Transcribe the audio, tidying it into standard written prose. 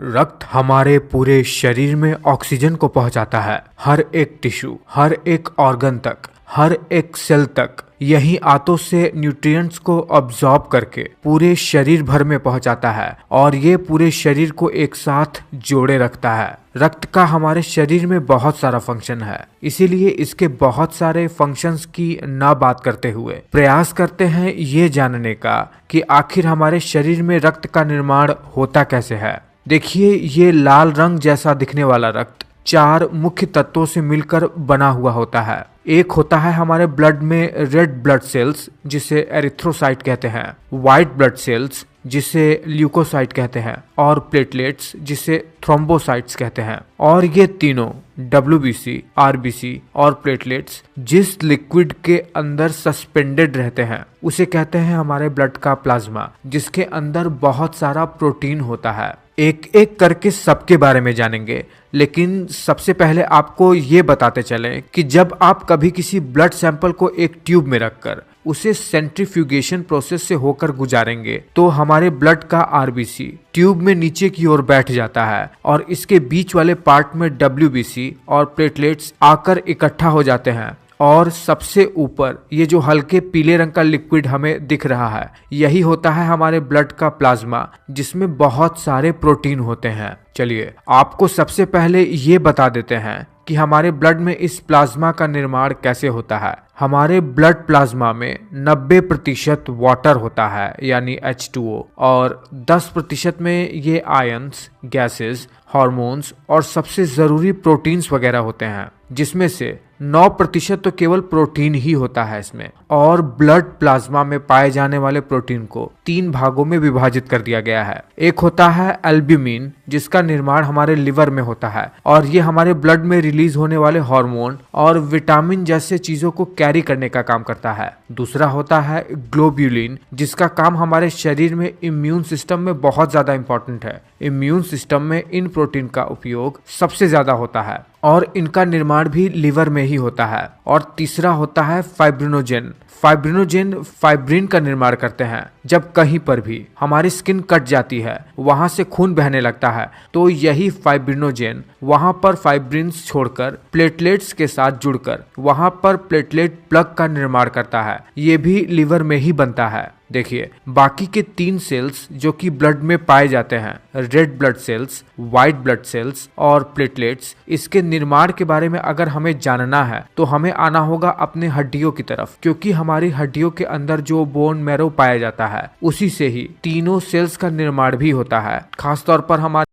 रक्त हमारे पूरे शरीर में ऑक्सीजन को पहुंचाता है, हर एक टिश्यू, हर एक ऑर्गन तक, हर एक सेल तक। यही आंतों से न्यूट्रिएंट्स को अब्सॉर्ब करके पूरे शरीर भर में पहुंचाता है और ये पूरे शरीर को एक साथ जोड़े रखता है। रक्त का हमारे शरीर में बहुत सारा फंक्शन है, इसीलिए इसके बहुत सारे फंक्शंस की ना बात करते हुए प्रयास करते हैं ये जानने का कि आखिर हमारे शरीर में रक्त का निर्माण होता कैसे है। देखिए, ये लाल रंग जैसा दिखने वाला रक्त 4 मुख्य तत्वों से मिलकर बना हुआ होता है। एक होता है हमारे ब्लड में रेड ब्लड सेल्स जिसे एरिथ्रोसाइट कहते हैं, व्हाइट ब्लड सेल्स जिसे ल्यूकोसाइट कहते हैं और प्लेटलेट्स जिसे थ्रोम्बोसाइट्स कहते हैं। और ये तीनों WBC, RBC और प्लेटलेट्स जिस लिक्विड के अंदर सस्पेंडेड रहते हैं उसे कहते हैं हमारे ब्लड का प्लाज्मा, जिसके अंदर बहुत सारा प्रोटीन होता है। एक एक करके सबके बारे में जानेंगे, लेकिन सबसे पहले आपको ये बताते चलें कि जब आप कभी किसी ब्लड सैंपल को एक ट्यूब में रखकर उसे सेंट्रीफ्यूगेशन प्रोसेस से होकर गुजारेंगे तो हमारे ब्लड का RBC ट्यूब में नीचे की ओर बैठ जाता है और इसके बीच वाले पार्ट में WBC और प्लेटलेट्स आकर इकट्ठा हो जाते हैं। और सबसे ऊपर ये जो हल्के पीले रंग का लिक्विड हमें दिख रहा है, यही होता है हमारे ब्लड का प्लाज्मा, जिसमें बहुत सारे प्रोटीन होते हैं। चलिए आपको सबसे पहले ये बता देते हैं कि हमारे ब्लड में इस प्लाज्मा का निर्माण कैसे होता है। हमारे ब्लड प्लाज्मा में 90% वाटर होता है यानी H2O और 10% में ये आयंस, गैसेस, हार्मोन्स और सबसे जरूरी प्रोटीन्स वगैरह होते हैं, जिसमें से 9% तो केवल प्रोटीन ही होता है इसमें। और ब्लड प्लाज्मा में पाए जाने वाले प्रोटीन को 3 भागों में विभाजित कर दिया गया है। एक होता है एल्ब्यूमिन, जिसका निर्माण हमारे लिवर में होता है और ये हमारे ब्लड में रिलीज होने वाले हार्मोन और विटामिन जैसे चीजों को कैरी करने का काम करता है। दूसरा होता है ग्लोब्यूलिन, जिसका काम हमारे शरीर में इम्यून सिस्टम में बहुत ज्यादा इंपॉर्टेंट है। इम्यून सिस्टम में इन प्रोटीन का उपयोग सबसे ज्यादा होता है और इनका निर्माण भी लिवर में ही होता है। और तीसरा होता है फाइब्रिनोजेन। फाइब्रिनोजेन फाइब्रिन का निर्माण करते हैं। जब कहीं पर भी हमारी स्किन कट जाती है, वहां से खून बहने लगता है, तो यही फाइब्रिनोजेन वहां पर फाइब्रिन्स छोड़कर प्लेटलेट्स के साथ जुड़कर वहां पर प्लेटलेट प्लग का निर्माण करता है। ये भी लिवर में ही बनता है। देखिए, बाकी के 3 सेल्स जो कि ब्लड में पाए जाते हैं, red blood cells, white blood cells और प्लेटलेट्स, इसके निर्माण के बारे में अगर हमें जानना है तो हमें आना होगा अपने हड्डियों की तरफ, क्योंकि हमारी हड्डियों के अंदर जो बोन मैरो पाया जाता है उसी से ही तीनों सेल्स का निर्माण भी होता है। खासतौर पर हमारे